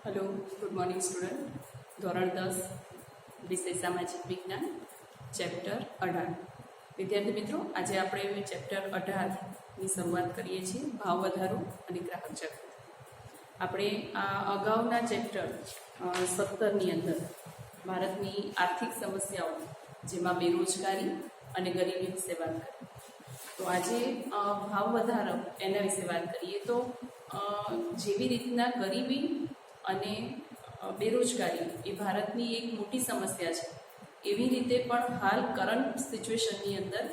Hello, good morning student. ધોરણ 10 વિષય સામાજિક વિજ્ઞાન, ચેપ્ટર 18. વિદ્યાર્થી મિત્રો, આજે આપણે ચેપ્ટર 18ની શરૂઆત કરીએ છીએ, ભાવ વધારો અને ગ્રાહક જાગૃતિ. આપણે આ અગાઉના ચેપ્ટર 17ની અંદર ભારતની આર્થિક સમસ્યાઓ, જેમાં બેરોજગારી અને ગરીબી વિશે વાત કરી. તો આજે ભાવ વધારો એના વિશે વાત કરીએ તો જેવી રીતના ગરીબી અને બેરોજગારી એ ભારતની એક મોટી સમસ્યા છે, એવી રીતે પણ હાલ કરંટ સિચ્યુએશનની અંદર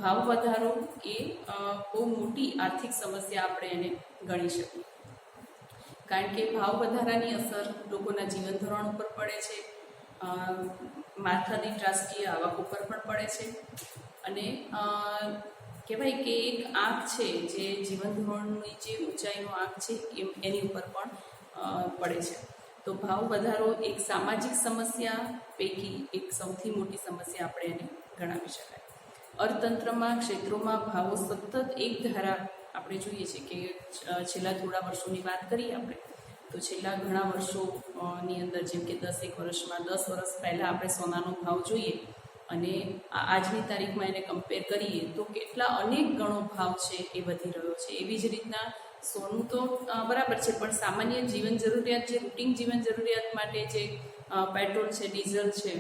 ભાવ વધારો એ બહુ મોટી આર્થિક સમસ્યા આપણે એને ગણી શકીએ. કારણ કે ભાવ વધારાની અસર લોકોના જીવન ધોરણ ઉપર પડે છે, માથાદીઠ રાષ્ટ્રીય આવક ઉપર પણ પડે છે, અને કહેવાય કે એક આંક છે જે જીવન ધોરણની જે ઊંચાઈનો આંક છે એની ઉપર પણ પડે છે. તો ભાવ વધારો એક સામાજિક સમસ્યા પૈકી એક સૌથી મોટી સમસ્યા આપણે એને ગણાવી શકાય. અર્થતંત્રમાં ક્ષેત્રોમાં ભાવો સતત એક ધારા આપણે જોઈએ છીએ કે છેલ્લા થોડા વર્ષોની વાત કરીએ આપણે તો છેલ્લા ઘણા વર્ષોની અંદર, જેમ કે 10 વર્ષમાં 10 વર્ષ પહેલાં આપણે સોનાનો ભાવ જોઈએ અને આજની તારીખમાં એને કમ્પેર કરીએ તો કેટલા અનેક ગણો ભાવ છે એ વધી રહ્યો છે. એવી જ રીતના સોનું તો બરાબર છે, પણ સામાન્ય જીવન જરૂરિયાત, જે રૂટીન જીવન જરૂરિયાત માટે જે પેટ્રોલ છે, ડીઝલ છે,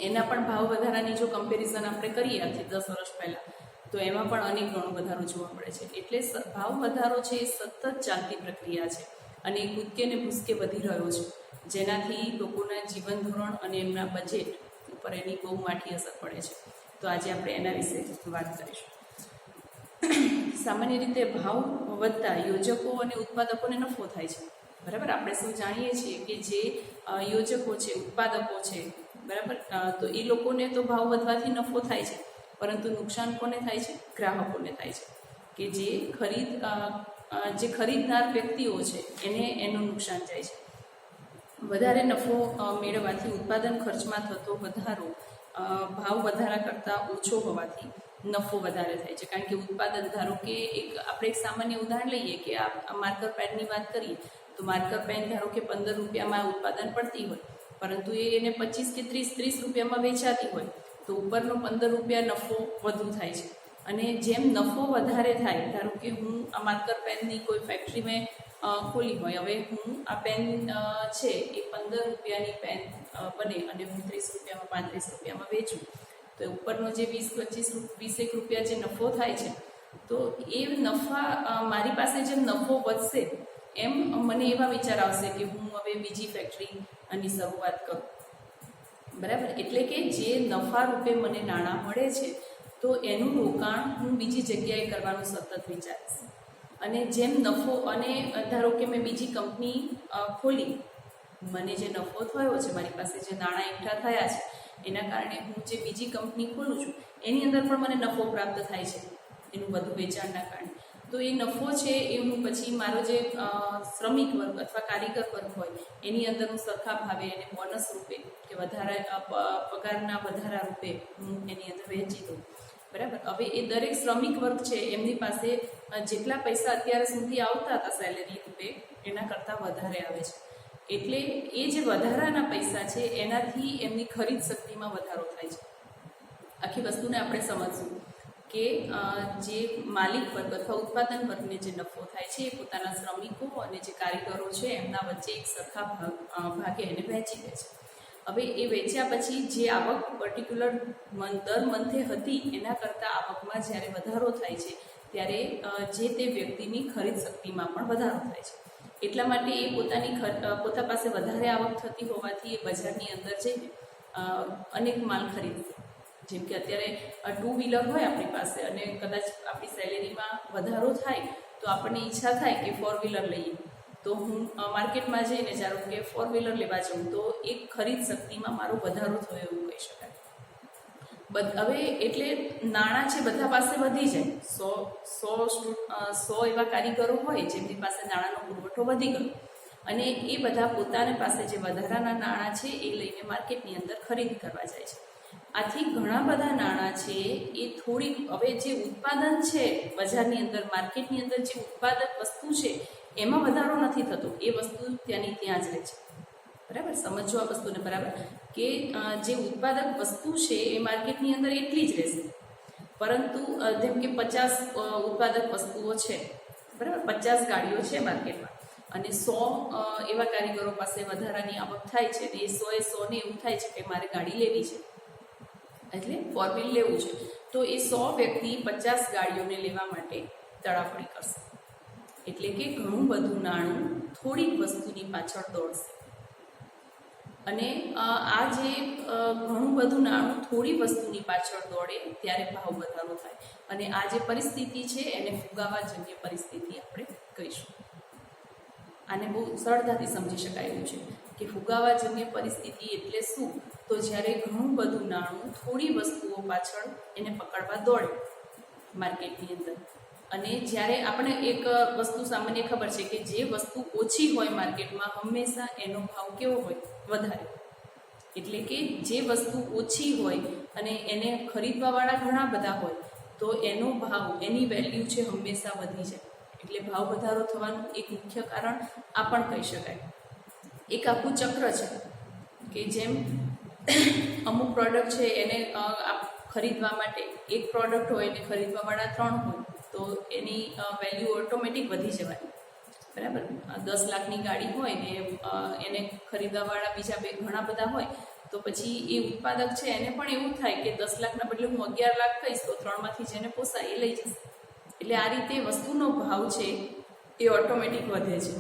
એના પણ ભાવ વધારાની જો કમ્પેરિઝન આપણે કરીએ આજથી 10 વર્ષ પહેલાં, તો એમાં પણ અનેક ગણો વધારો જોવા મળે છે. એટલે ભાવ વધારો છે એ સતત ચાલતી પ્રક્રિયા છે અને એ કૂદકે ને ભૂસકે વધી રહ્યો છે, જેનાથી લોકોના જીવન ધોરણ અને એમના બજેટ ઉપર એની બહુ માઠી અસર પડે છે. તો આજે આપણે એના વિશે વાત કરીશું. સામાન્ય રીતે ભાવ વધતા યોજકો અને ઉત્પાદકોને નફો થાય છે, બરાબર. આપણે શું જાણીએ છીએ કે જે યોજકો છે, ઉત્પાદકો છે, બરાબર, તો એ લોકોને તો ભાવ વધવાથી નફો થાય છે, પરંતુ નુકસાન કોને થાય છે? ગ્રાહકોને થાય છે, કે જે ખરીદનાર વ્યક્તિઓ છે એને એનું નુકસાન જાય છે. વધારે નફો મેળવવાથી ઉત્પાદન ખર્ચમાં થતો વધારો ભાવ વધારા કરતાં ઓછો હોવાથી નફો વધારે થાય છે. કારણ કે ઉત્પાદન, ધારો કે આપણે એક સામાન્ય ઉદાહરણ લઈએ કે આ માર્કર પેનની વાત કરીએ તો માર્કર પેન ધારો કે 15 રૂપિયામાં ઉત્પાદન પડતી હોય, પરંતુ એને 25 કે 30 રૂપિયામાં વેચાતી હોય, તો ઉપરનો 15 રૂપિયા નફો વધુ થાય છે. અને જેમ નફો વધારે થાય, ધારો કે હું આ માર્કર પેનની કોઈ ફેક્ટરી મેં ખોલી હોય, હવે હું આ પેન છે એ 15 રૂપિયાની પેન બને અને હું 30 રૂપિયામાં 35 રૂપિયામાં વેચું, તો ઉપરનો જે 20-21 રૂપિયા જે નફો થાય છે, તો એ નફા મારી પાસે જેમ નફો વધશે એમ મને એવા વિચાર આવશે કે હું હવે બીજી ફેક્ટરીની શરૂઆત કરું, બરાબર. એટલે કે જે નફા રૂપે મને નાણાં મળે છે, તો એનું રોકાણ હું બીજી જગ્યાએ કરવાનું સતત વિચારીશ. અને જેમ નફો, અને ધારો કે મેં બીજી કંપની ખોલી, મને જે નફો થયો છે, મારી પાસે જે નાણાં એકઠા થયા છે, એના કારણે હું જે બીજી કંપની ખોલું છું એની અંદર પણ મને નફો પ્રાપ્ત થાય છે એનું વધુ વેચાણના કારણે. તો એ નફો છે એ હું પછી મારો જે શ્રમિક વર્ગ અથવા કારીગર વર્ગ હોય એની અંદર હું સરખા ભાવે એને બોનસ રૂપે કે પગારના વધારા રૂપે હું એની અંદર વહેંચી દઉં, બરાબર. હવે એ દરેક શ્રમિક વર્ગ છે એમની પાસે જેટલા પૈસા અત્યારે સુધી આવતા હતા સેલેરી રૂપે એના કરતાં વધારે આવે છે. એટલે એ જે વધારાના પૈસા છે એનાથી એમની ખરીદ શક્તિમાં વધારો થાય છે. આખી વસ્તુને આપણે સમજવું કે જે માલિક વર્ગ અથવા ઉત્પાદન વર્ગને જે નફો થાય છે એ પોતાના શ્રમિકો અને જે કારીગરો છે એમના વચ્ચે એક સરખા ભાગે એને વહેંચી દે છે. હવે એ વેચ્યા પછી જે આવક પર્ટિક્યુલર દર મંથે હતી એના કરતાં આવકમાં જ્યારે વધારો થાય છે ત્યારે જે તે વ્યક્તિની ખરીદ શક્તિમાં પણ વધારો થાય છે. એટલા માટે એ પોતા પાસે વધારે આવક થતી હોવાથી એ બજારની અંદર જઈને અનેક માલ ખરીદશે. જેમ કે અત્યારે 2 વ્હીલર હોય આપણી પાસે અને કદાચ આપણી સેલેરીમાં વધારો થાય તો આપણને ઈચ્છા થાય કે 4 વ્હીલર લઈએ, તો હું માર્કેટમાં જઈને ધારો કે 4 વ્હીલર લેવા જાઉં તો એક ખરીદ શક્તિમાં મારો વધારો થયો એવું કહી શકાય. હવે એટલે નાણાં છે બધા પાસે વધી જાય. 100 એવા કારીગરો હોય જેમની પાસે નાણાંનો પુરવઠો વધી ગયો અને એ બધા પોતાની પાસે જે વધારાના નાણાં છે એ લઈને માર્કેટની અંદર ખરીદી કરવા જાય છે. આથી ઘણા બધા નાણાં છે એ થોડીક, હવે જે ઉત્પાદન છે બજારની અંદર, માર્કેટની અંદર જે ઉત્પાદક વસ્તુ છે એમાં વધારો નથી થતો, એ વસ્તુ ત્યાંની ત્યાં જ રહે છે. બરાબર, સમજો આ વસ્તુને બરાબર, કે જે ઉત્પાદક વસ્તુ છે એ માર્કેટની અંદર એટલી જ રહેશે, પરંતુ જેમ કે 50 ઉત્પાદક વસ્તુઓ છે, બરાબર, 50 ગાડીઓ છે માર્કેટમાં, અને 100 એવા કારીગરો પાસે વધારાની આવક થાય છે, અને એ 100 ને એવું થાય છે કે મારે ગાડી લેવી છે, એટલે 4 વ્હીલ લેવું છે, તો એ 100 વ્યક્તિ 50 ગાડીઓને લેવા માટે તડાપડી કરશે. એટલે કે ઘણું બધું નાણું થોડીક વસ્તુની પાછળ દોડશે. અને આ જે ઘણું બધું નાણું થોડી વસ્તુની પાછળ દોડે ત્યારે ભાવ વધારો થાય, અને આ જે પરિસ્થિતિ છે એને ફુગાવાજન્ય પરિસ્થિતિ આપણે કહીશું. આને બહુ સરળતાથી સમજી શકાય એવું છે કે ફુગાવાજન્ય પરિસ્થિતિ એટલે શું, તો જ્યારે ઘણું બધું નાણું થોડી વસ્તુઓ પાછળ એને પકડવા દોડે માર્કેટની અંદર. અને જ્યારે આપણે એક વસ્તુ સામાન્ય ખબર છે કે જે વસ્તુ ઓછી હોય માર્કેટમાં હંમેશા એનો ભાવ કેવો હોય, વધારે. એટલે કે જે વસ્તુ ઓછી હોય અને એને ખરીદવાવાળા ઘણા બધા હોય તો એનો ભાવ, એની વેલ્યુ છે હંમેશા વધી જાય. એટલે ભાવ વધારો થવાનું એક મુખ્ય કારણ આ પણ કહી શકાય. એક આખું ચક્ર છે કે જેમ અમુક પ્રોડક્ટ છે એને ખરીદવા માટે એક પ્રોડક્ટ હોય એને ખરીદવાવાળા 3 હોય તો એની વેલ્યુ ઓટોમેટિક વધી જવાની. બરાબર, 10 લાખની ગાડી હોય ને એને ખરીદવાવાળા બીજા ઘણા બધા હોય તો પછી એ ઉત્પાદક છે એને પણ એવું થાય કે 10 લાખના બદલે હું 11 લાખ કહીશ તો 3માંથી જેને પોસાય એ લઈ જશે. એટલે આ રીતે વસ્તુનો ભાવ છે એ ઓટોમેટિક વધે છે.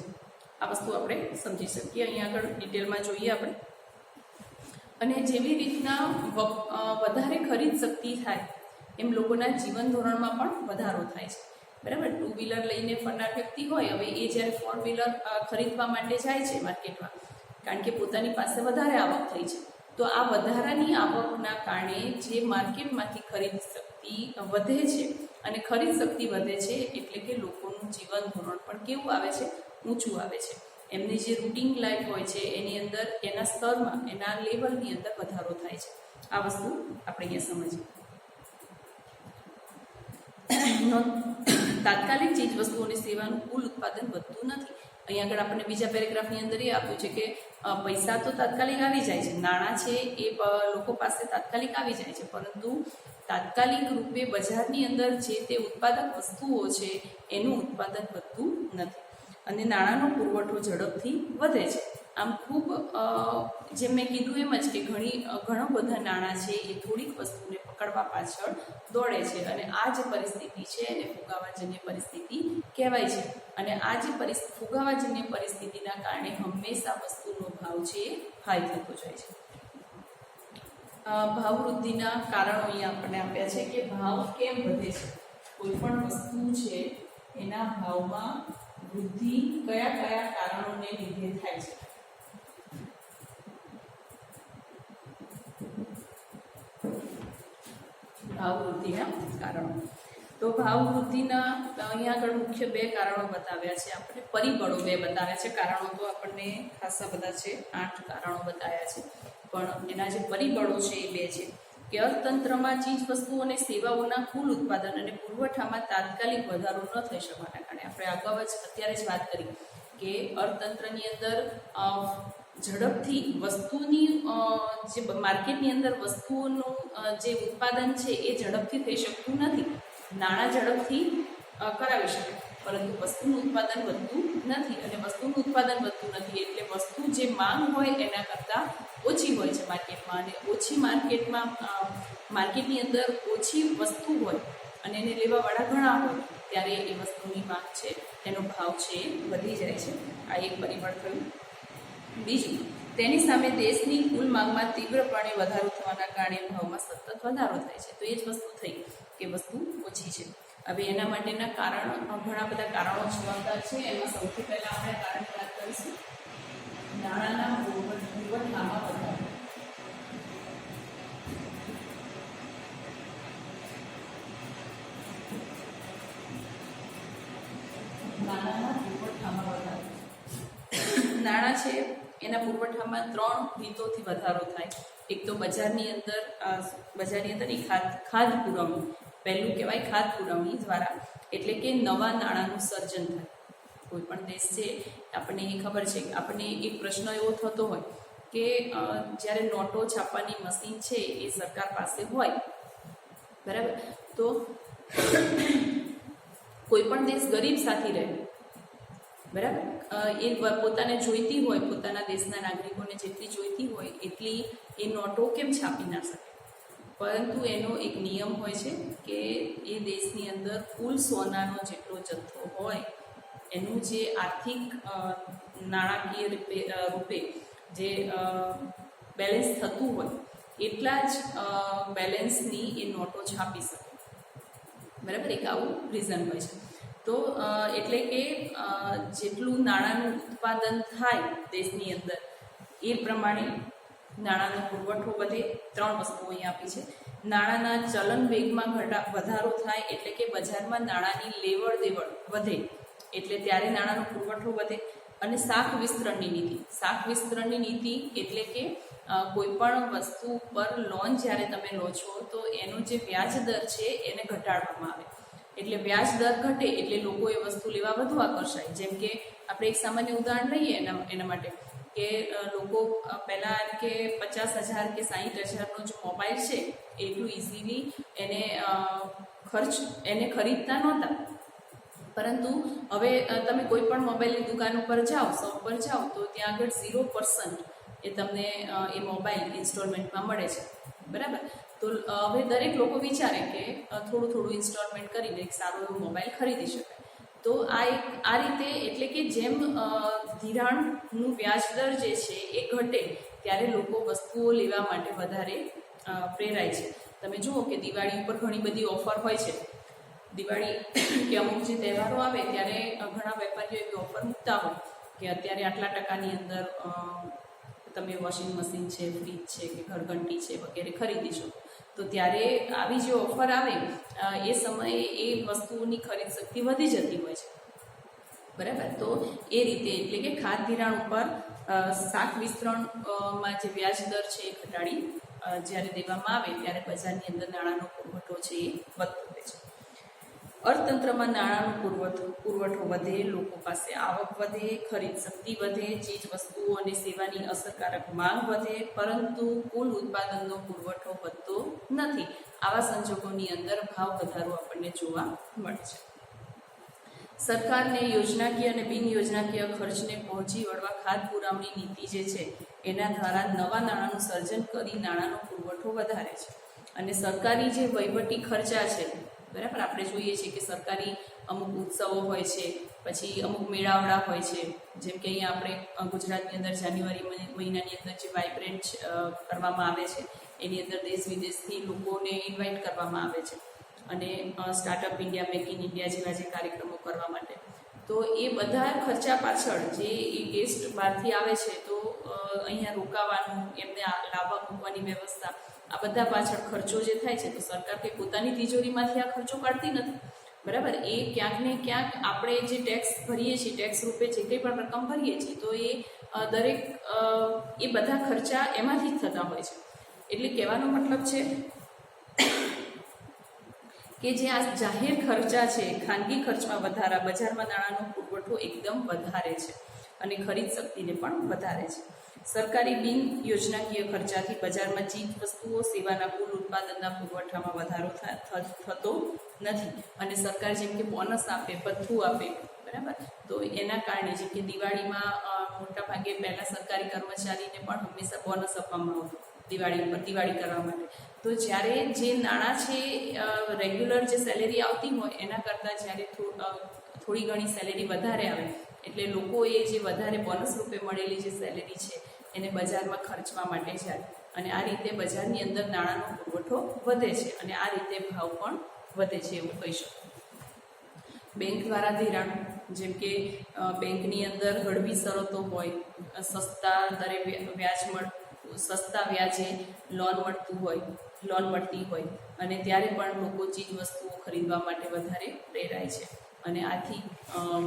આ વસ્તુ આપણે સમજી શકીએ. અહીંયા આગળ ડિટેલમાં જોઈએ આપણે. અને જેવી રીતના વધારે ખરીદ શક્તિ થાય એમ લોકોના જીવન ધોરણમાં પણ વધારો થાય છે. બરાબર, 2 વ્હીલર લઈને ફરનાર વ્યક્તિ હોય, હવે એ જ્યારે 4 વ્હીલર ખરીદવા માટે જાય છે માર્કેટમાં, કારણ કે પોતાની પાસે વધારે આવક થઈ છે, તો આ વધારાની આવકના કારણે જે માર્કેટમાંથી ખરીદ શક્તિ વધે છે, અને ખરીદ શક્તિ વધે છે એટલે કે લોકોનું જીવન ધોરણ પણ કેવું આવે છે, ઊંચું આવે છે. એમની જે રૂટીન લાઈફ હોય છે એની અંદર, એના સ્તરમાં, એના લેવલની અંદર વધારો થાય છે. આ વસ્તુ આપણે અહીંયા સમજીએ. તાત્કાલિક ચીજ વસ્તુઓ અને સેવાનું કુલ ઉત્પાદન વધતું નથી. અહીંયા આગળ આપણને બીજા પેરેગ્રાફની અંદર એ આપ્યું છે કે પૈસા તો તાત્કાલિક આવી જાય છે, નાણાં છે એ લોકો પાસે તાત્કાલિક આવી જાય છે, પરંતુ તાત્કાલિક રૂપે બજારની અંદર જે તે ઉત્પાદક વસ્તુઓ છે એનું ઉત્પાદન વધતું નથી, અને નાણાંનો પુરવઠો ઝડપથી વધે છે. આમ ખૂબ જેમ મેં કીધું એમ જ કે ઘણા બધા નાણાં છે એ થોડીક વસ્તુને પકડવા પાછળ દોડે છે, અને આ જે પરિસ્થિતિ છે એને ફુગાવાજન્ય પરિસ્થિતિ કહેવાય છે. અને આ જે ફુગાવાજન્ય પરિસ્થિતિના કારણે હંમેશા વસ્તુનો ભાવ છે એ હાઈ થતો જાય છે. ભાવ વૃદ્ધિના કારણો અહીંયા આપણને આપ્યા છે કે ભાવ કેમ વધે છે. કોઈ પણ વસ્તુ છે એના ભાવમાં વૃદ્ધિ કયા કયા કારણોને લીધે થાય છે. ભાવ વૃદ્ધિના કારણો. તો ભાવ વૃદ્ધિના અહીંયા આગળ મુખ્ય 2 કારણો બતાવ્યા છે આપણે. પરિબળો 2 બતાવ્યા છે, કારણો તો આપણને ખાસા બધા છે, 8 કારણો બતાવ્યા છે, પણ એના જે પરિબળો છે એ 2 છે કે અર્થતંત્રમાં ચીજ વસ્તુઓ અને સેવાઓના કુલ ઉત્પાદન અને પુરવઠામાં તાત્કાલિક વધારો ન થઈ શકવાના કારણે. આપણે અગાઉ જ અત્યારે જ વાત કરી કે અર્થતંત્રની અંદર ઝડપથી વસ્તુની જે માર્કેટની અંદર વસ્તુઓનું જે ઉત્પાદન છે એ ઝડપથી થઈ શકતું નથી. નાણાં ઝડપથી કરાવી શકે, પરંતુ વસ્તુનું ઉત્પાદન વધતું નથી, અને વસ્તુનું ઉત્પાદન વધતું નથી એટલે વસ્તુ જે માંગ હોય એના કરતાં ઓછી હોય છે માર્કેટમાં, અને ઓછી માર્કેટની અંદર ઓછી વસ્તુ હોય અને એને લેવાવાળા ઘણા હોય ત્યારે એ વસ્તુની માંગ છે, એનો ભાવ છે એ વધી જાય છે. આ એક પરિબળ થયું. બીજું, તેની સામે દેશની કુલ માંગમાં તીવ્રપણે વધારો થવાના કારણે ભાવમાં સતત વધારો થાય છે. તો એ જ વસ્તુ થઈ કે વસ્તુ ઓછી છે. હવે એના માટેના કારણો, ઘણા બધા કારણો જવાબદાર છે. એમાં સૌથી પહેલાં આપણે કારણ વાત કરીશું નાણાંના પુરવઠામાં વધારો. નાણાંના પુરવઠામાં વધારો. નાણાં છે એના પુરવઠામાં 3 રીતોથી વધારો થાય. એક તો બજારની અંદર એ ખાદ પુરવણી, પહેલું કહેવાય ખાદ પુરવણી દ્વારા, એટલે કે નવા નાણાંનું સર્જન થાય. કોઈ પણ દેશ છે, આપણને એ ખબર છે કે આપણને એક પ્રશ્ન એવો થતો હોય કે જ્યારે નોટો છાપવાની મશીન છે એ સરકાર પાસે હોય, બરાબર, તો કોઈ પણ દેશ ગરીબ સાથી રહે, બરાબર, એ પોતાને જોઈતી હોય, પોતાના દેશના નાગરિકોને જેટલી જોઈતી હોય એટલી એ નોટો કેમ છાપી ના શકે? પરંતુ એનો એક નિયમ હોય છે કે એ દેશની અંદર કુલ સોનાનો જેટલો જથ્થો હોય એનું જે આર્થિક નાણાકીય રૂપે જે બેલેન્સ થતું હોય એટલા જ બેલેન્સની એ નોટો છાપી શકે, બરાબર. એક આવું રીઝન હોય છે. તો એટલે કે જેટલું નાણાંનું ઉત્પાદન થાય દેશની અંદર એ પ્રમાણે નાણાંનો પુરવઠો વધે. 3 વસ્તુઓ અહીં આપી છે. નાણાંના ચલન વેગમાં વધારો થાય, એટલે કે બજારમાં નાણાંની લેવડ દેવડ વધે એટલે ત્યારે નાણાંનો પુરવઠો વધે. અને શાખ વિસ્તરણની નીતિ. શાખ વિસ્તરણની નીતિ એટલે કે કોઈ પણ વસ્તુ પર લોન જ્યારે તમે લો છો તો એનો જે વ્યાજ દર છે એને ઘટાડવામાં આવે. એટલે વ્યાજ દર ઘટે એટલે લોકો એ વસ્તુ લેવા વધુ આકર્ષાય. જેમ કે આપણે એક સામાન્ય ઉદાહરણ લઈએ એના માટે કે લોકો પહેલાં કે 50,000 કે 60,000નો જો મોબાઈલ છે એટલું ઇઝીલી એને ખરીદતા નહોતા. પરંતુ હવે તમે કોઈ પણ મોબાઈલની દુકાન ઉપર જાઓ, શોપ પર જાઓ, તો ત્યાં આગળ 0% એ તમને એ મોબાઈલ ઇન્સ્ટોલમેન્ટમાં મળે છે, બરાબર. તો હવે દરેક લોકો વિચારે કે થોડું ઇન્સ્ટોલમેન્ટ કરીને એક સારો એવો મોબાઈલ ખરીદી શકાય. તો આ રીતે એટલે કે જેમ ધિરાણનું વ્યાજ દર જે છે એ ઘટે ત્યારે લોકો વસ્તુઓ લેવા માટે વધારે પ્રેરાય છે. તમે જુઓ કે દિવાળી ઉપર ઘણી બધી ઓફર હોય છે. દિવાળી કે અમુક જે તહેવારો આવે ત્યારે ઘણા વેપારીઓ એવી ઓફર મૂકતા હોય કે અત્યારે આટલા ટકાની અંદર તમે વોશિંગ મશીન છે, ફ્રીજ છે કે ઘરઘંટી છે વગેરે ખરીદી શકો. તો ત્યારે આવી જે ઓફર આવે એ સમયે એ વસ્તુઓની ખરીદ શક્તિ વધી જતી હોય છે, બરાબર. તો એ રીતે એટલે કે ખાદ ધિરાણ ઉપર શાખ વિસ્તરણમાં જે વ્યાજ દર છે એ ઘટાડી જ્યારે દેવામાં આવે ત્યારે બજારની અંદર નાણાંનો પુરવઠો છે એ વધતો હોય છે. અર્થતંત્રમાં નાણાંનો પુરવઠો વધે, લોકો પાસે આવક વધે, ખરીદ શક્તિ વધે, ચીજ વસ્તુઓ અને સેવાની અસરકારક માંગ વધે, પરંતુ કુલ ઉત્પાદનનો પુરવઠો વધતો નથી. આવા સંજોગોની અંદર ભાવ વધારો આપણને જોવા મળે છે. સરકારને યોજનાકીય અને બિન યોજનાકીય ખર્ચને પહોંચી વળવા ખાદ પુરવણી નીતિ જે છે એના દ્વારા નવા નાણાંનું સર્જન કરી નાણાંનો પુરવઠો વધારે છે. અને સરકારી જે વહીવટી ખર્ચા છે, બરાબર, આપણે જોઈએ છીએ કે સરકારી અમુક ઉત્સવો હોય છે, પછી અમુક મેળાવડા હોય છે. જેમ કે અહીંયા આપણે ગુજરાતની અંદર જાન્યુઆરી મહિનાની અંદર જે વાઇબ્રન્ટ કરવામાં આવે છે એની અંદર દેશ વિદેશથી લોકોને ઇન્વાઇટ કરવામાં આવે છે અને startup India, make in India જેવા જે કાર્યક્રમો કરવા માટે. તો એ બધા ખર્ચા પાછળ જે એ ગેસ્ટ બહારથી આવે છે તો અહીંયા રોકાવાનું, એમને લાવવા મૂકવાની વ્યવસ્થા, આ બધા પાછળ ખર્ચો જે થાય છે તો સરકાર કે પોતાની તિજોરીમાંથી આ ખર્ચો કાઢતી નથી, બરાબર. એ ક્યાંક ને ક્યાંક આપણે જે ટેક્સ ભરીએ છીએ, ટેક્સ રૂપે જે કંઈ પણ રકમ ભરીએ છીએ તો એ દરેક એ બધા ખર્ચા એમાંથી જ થતા હોય છે. એટલે કહેવાનો મતલબ છે કે જે આ જાહેર ખર્ચા છે, ખાનગી ખર્ચમાં વધારા, બજારમાં નાણાંનો પુરવઠો એકદમ વધારે છે અને ખરીદ શક્તિને પણ વધારે છે. સરકારી બિન યોજનાકીય ખર્ચાથી બજારમાં ચીજ વસ્તુઓ, સેવાના કુલ ઉત્પાદનના પુરવઠામાં વધારો થતો નથી. અને સરકાર જેમ કે બોનસ આપે, ભથ્થું આપે, બરાબર, તો એના કારણે જેમ કે દિવાળીમાં મોટાભાગે પહેલાં સરકારી કર્મચારીને પણ હંમેશા બોનસ આપવામાં આવતું દિવાળી કરવા માટે. તો જ્યારે જે નાણાં છે રેગ્યુલર જે સેલેરી આવતી હોય એના કરતાં જ્યારે થોડી ઘણી સેલેરી વધારે આવે એટલે લોકોએ જે વધારે બોનસ રૂપે મળેલી જે સેલેરી છે એને બજારમાં ખર્ચવા માટે જાય અને આ રીતે બજારની અંદર નાણાંનો પુરવઠો વધે છે અને આ રીતે ભાવ પણ વધે છે એવું કહી શકું. બેંક દ્વારા ધિરાણ, જેમ કે બેંકની અંદર હળવી શરતો હોય, સસ્તા દરે સસ્તા વ્યાજે લોન મળતી હોય અને ત્યારે પણ લોકો ચીજ વસ્તુઓ ખરીદવા માટે વધારે પ્રેરાય છે અને આથી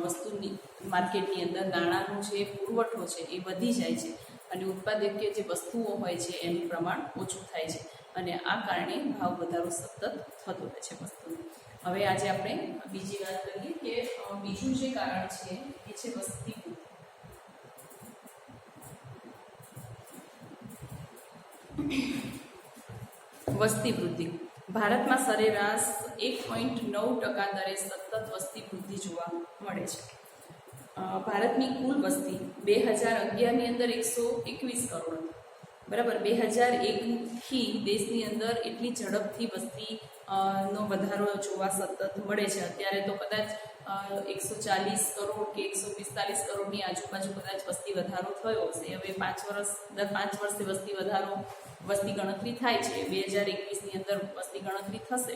વસ્તુની માર્કેટની અંદર નાણાંનો જે પુરવઠો છે એ વધી જાય છે અને ઉત્પાદકીય જે વસ્તુઓ હોય છે એનું પ્રમાણ ઓછું થાય છે અને આ કારણે ભાવ વધારો સતત થતો રહે છે વસ્તુનો. હવે આજે આપણે બીજી વાત કરીએ કે બીજું જે કારણ છે એ છે વસ્તી વૃદ્ધિ. ભારતમાં સરેરાશ 1.9% દરે સતત વસ્તી વૃદ્ધિ જોવા મળે છે. ભારતની કુલ વસ્તી 2011ની અંદર 121 કરોડ હતી, બરાબર. 2001થી દેશની અંદર એટલી ઝડપથી વસ્તી નો વધારો જોવા સતત મળે છે. અત્યારે તો કદાચ 140 કરોડ કે 145 કરોડની આજુબાજુ કદાચ વસ્તી વધારો થયો હશે. હવે દર 5 વર્ષે વસ્તી ગણતરી થાય છે. 2021ની અંદર વસ્તી ગણતરી થશે,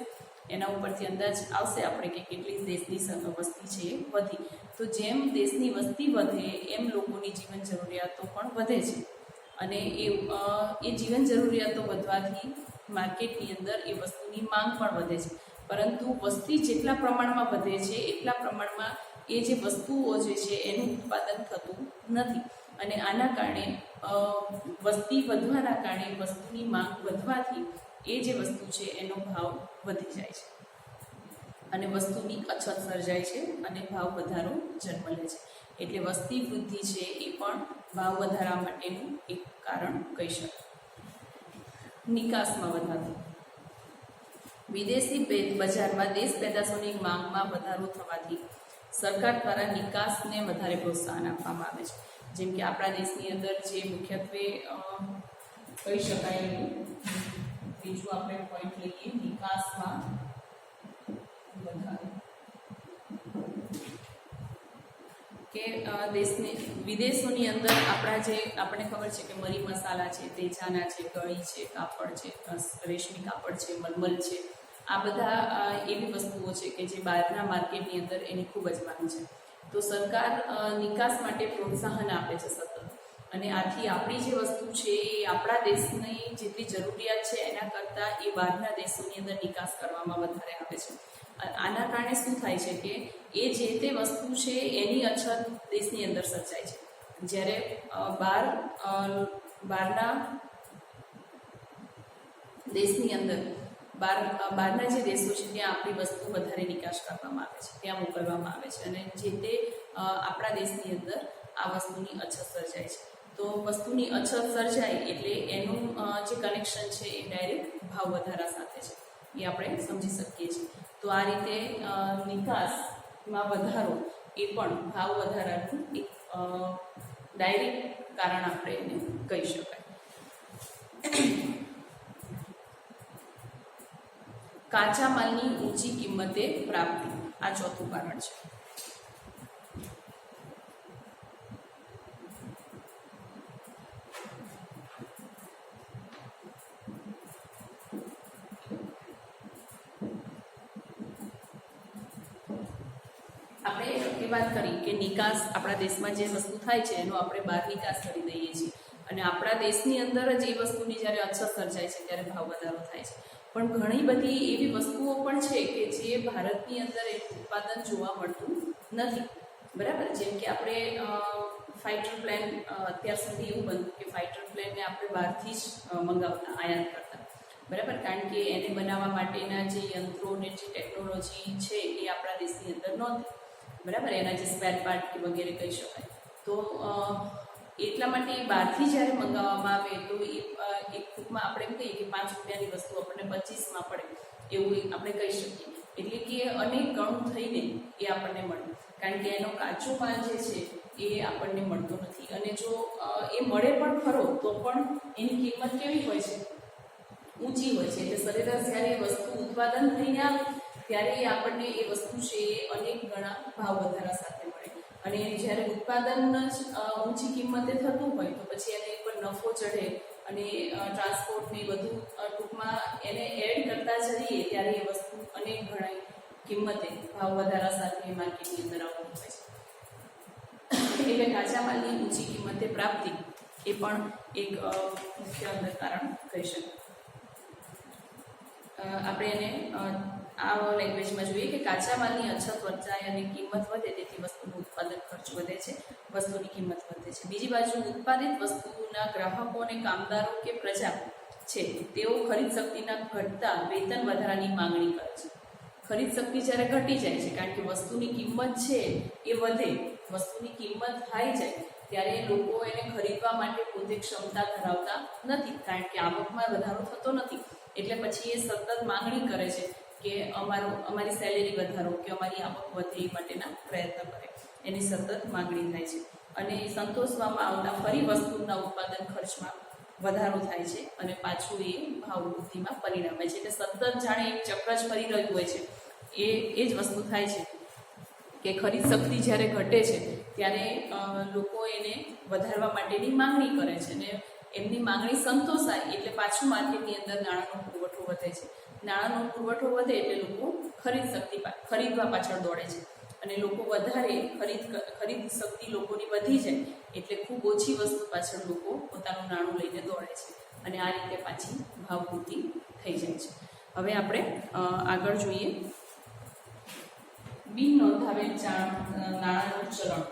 એના ઉપરથી અંદાજ આવશે આપણે કે કેટલી દેશની વસ્તી છે એ વધી. તો જેમ દેશની વસ્તી વધે એમ લોકોની જીવન જરૂરિયાતો પણ વધે છે અને એ જીવન જરૂરિયાતો વધવાથી માર્કેટની અંદર એ વસ્તુની માંગ પણ વધે છે. પરંતુ વસ્તી જેટલા પ્રમાણમાં વધે છે એટલા પ્રમાણમાં એ જે વસ્તુઓ જે છે એનું ઉત્પાદન થતું નથી અને આના કારણે વસ્તી વધવાના કારણે વસ્તુની માંગ વધવાથી એ જે વસ્તુ છે એનો ભાવ વધી જાય છે અને વસ્તુની અછત સર્જાય છે અને ભાવ વધારો જન્મ લે છે. એટલે વસ્તી વૃદ્ધિ છે એ પણ ભાવ વધારા માટેનું એક કારણ કહી શકાય. નિકાસમાં વધારો. વિદેશી બજારમાં દેશ પેદાશોની માંગમાં વધારો થવાથી સરકાર દ્વારા નિકાસને વધારે પ્રોત્સાહન આપવામાં આવે છે. જેમ કે આપણા દેશની અંદર જે મુખ્યત્વે કહી શકાય બીજું આપણે પોઈન્ટ લઈએ, નિકાસમાં વધારો. કે વિદેશોની અંદર આપણને ખબર છે કે મરી મસાલા છે, તેજાના છે, ગળી છે, કાપડ છે, રેશમી કાપડ છે, મલમલ છે, આ બધા એવી વસ્તુઓ છે કે જે બહારના માર્કેટની અંદર એની ખૂબ જ માંગ છે. તો સરકાર નિકાસ માટે પ્રોત્સાહન આપે છે સતત અને આથી આપણી જે વસ્તુ છે એ આપણા દેશની જેટલી જરૂરિયાત છે એના કરતાં એ બહારના દેશોની અંદર નિકાસ કરવામાં વધારે આવે છે. આના કારણે શું થાય છે કે એ જે તે વસ્તુ છે એની અછત દેશની અંદર સર્જાય છે. જ્યારે બહારના દેશની અંદર બહારના જે દેશો છે ત્યાં આપણી વસ્તુ વધારે નિકાસ કરવામાં આવે છે, ત્યાં મોકલવામાં આવે છે અને જે તે આપણા દેશની અંદર આ વસ્તુની અછત સર્જાય છે. તો વસ્તુની અછત સર્જાય એટલે એનું જે કનેક્શન છે એ ડાયરેક્ટ ભાવ વધારા સાથે છે, એ આપણે સમજી શકીએ છીએ. તો આ રીતે નિકાસમાં વધારો એ પણ ભાવ વધારાનું એક ડાયરેક્ટ કારણ આપણે એને કહી શકાય. કાચા માલની ઊંચી કિંમતે પ્રાપ્તિ, આ ચોથું કારણ છે. આપણે વાત કરી કે નિકાસ આપણા દેશમાં જે વસ્તુ થાય છે એનો આપણે બહાર નિકાસ કરી દઈએ છીએ અને આપણા દેશની અંદર જ એ વસ્તુની જ્યારે અછત સર્જાય છે ત્યારે ભાવ વધારો થાય છે. પણ ઘણી બધી એવી વસ્તુઓ પણ છે કે જે ભારતની અંદર એનું ઉત્પાદન જોવા મળતું નથી, બરાબર. જેમ કે આપણે ફાઇટર પ્લેન, અત્યાર સુધી એવું બનતું કે ફાઇટર પ્લેનને આપણે બહારથી જ મંગાવતા, આયાત કરતા, બરાબર. કારણ કે એને બનાવવા માટેના જે યંત્રો ને જે ટેકનોલોજી છે એ આપણા દેશની અંદર નહોતી, બરાબર. એના જે સ્પેર પાર્ટ કે વગેરે કહી શકાય. તો એટલા માટે બહારથી જ્યારે મંગાવવામાં આવે તો એ એક ટૂંકમાં આપણે એમ કહીએ કે 5 રૂપિયાની વસ્તુ આપણને 25માં પડે એવું આપણે કહી શકીએ. એટલે કે અનેક ગણું થઈને એ આપણને મળે, કારણ કે એનો કાચો માલ જે છે એ આપણને મળતો નથી અને જો એ મળે પણ ખરો તો પણ એની કિંમત કેવી હોય છે? ઊંચી હોય છે. એટલે સરેરાશ જ્યારે એ વસ્તુ ઉત્પાદન થઈને આવે ત્યારે એ આપણને એ વસ્તુ છે એ અનેક ગણા ભાવ વધારા સાથે મળે અને જ્યારે ઉત્પાદન જ ઊંચી કિંમતે થતું હોય તો પછી એને ઉપર નફો ચઢે અને ટ્રાન્સપોર્ટને બધું ટૂંકમાં એને એડ કરતા જઈએ ત્યારે એ વસ્તુ અનેક ગણા કિંમતે ભાવ વધારા સાથે માર્કેટની અંદર આવતું હોય છે. એટલે કાચા માલની ઊંચી કિંમતે પ્રાપ્તિ એ પણ એક મુખ્ય અંદર કારણ કહી શકાય. આપણે એને આ લેંગ્વેજમાં જોઈએ કે કાચા માલની અછત વર્તાય અને કિંમત વધે તેથી વસ્તુનું ઉત્પાદન ખર્ચ વધે છે, વસ્તુની કિંમત વધે છે. બીજી બાજુ ઉત્પાદિત વસ્તુના ગ્રાહકો અને કામદારો કે પ્રજા છે તેઓ ખરીદ શક્તિના ઘટતા વેતન વધારાની માંગણી કરે છે. ખરીદ શક્તિ જ્યારે ઘટી જાય છે, કારણ કે વસ્તુની કિંમત છે એ વધે, વસ્તુની કિંમત હાઈ જાય ત્યારે લોકો એને ખરીદવા માટે પોતે ક્ષમતા ધરાવતા નથી, કારણ કે આવકમાં વધારો થતો નથી. એટલે પછી એ સતત માંગણી કરે છે કે અમારી સેલેરી વધારો કે અમારી આવક વધે એ માટેના પ્રયત્ન કરે, એની સતત માંગણી થાય છે. અને સંતોષવામાં આવતા ફરી વસ્તુના ઉત્પાદન ખર્ચમાં વધારો થાય છે અને પાછું એ ભાવ વૃદ્ધિમાં પરિણમે છે. એટલે સતત જાણે એક ચક્ર જ ફરી રહ્યું હોય છે. એ જ વસ્તુ થાય છે કે ખરીદ શક્તિ જ્યારે ઘટે છે ત્યારે લોકો એને વધારવા માટેની માંગણી કરે છે અને એમની માંગણી સંતોષાય એટલે પાછું માર્કેટની અંદર નાણાંનો પુરવઠો વધે છે. નાણાંનો પુરવઠો વધે એટલે લોકો ખરીદવા પાછળ દોડે છે અને લોકો વધારે ખરીદ શક્તિ લોકોની વધી જાય એટલે ખૂબ ઓછી વસ્તુ પાછળ લોકો પોતાનું નાણું લઈને દોડે છે અને આ રીતે પાછી ભાવવૃદ્ધિ થઈ જાય છે. હવે આપણે આગળ જોઈએ બિન નોંધાવેલ નાણાંનું ચલણ.